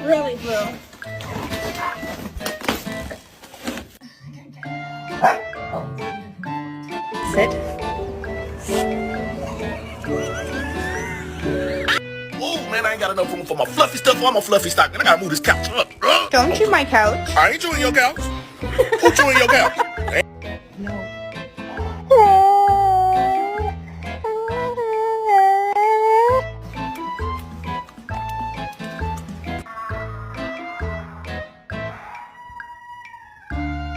Really, bro. Sit. Oh man, I ain't got enough room for my fluffy stuff or my fluffy stock. Man, I gotta move this couch up. Don't chew my couch. I ain't chewing your couch. Who chewing your couch?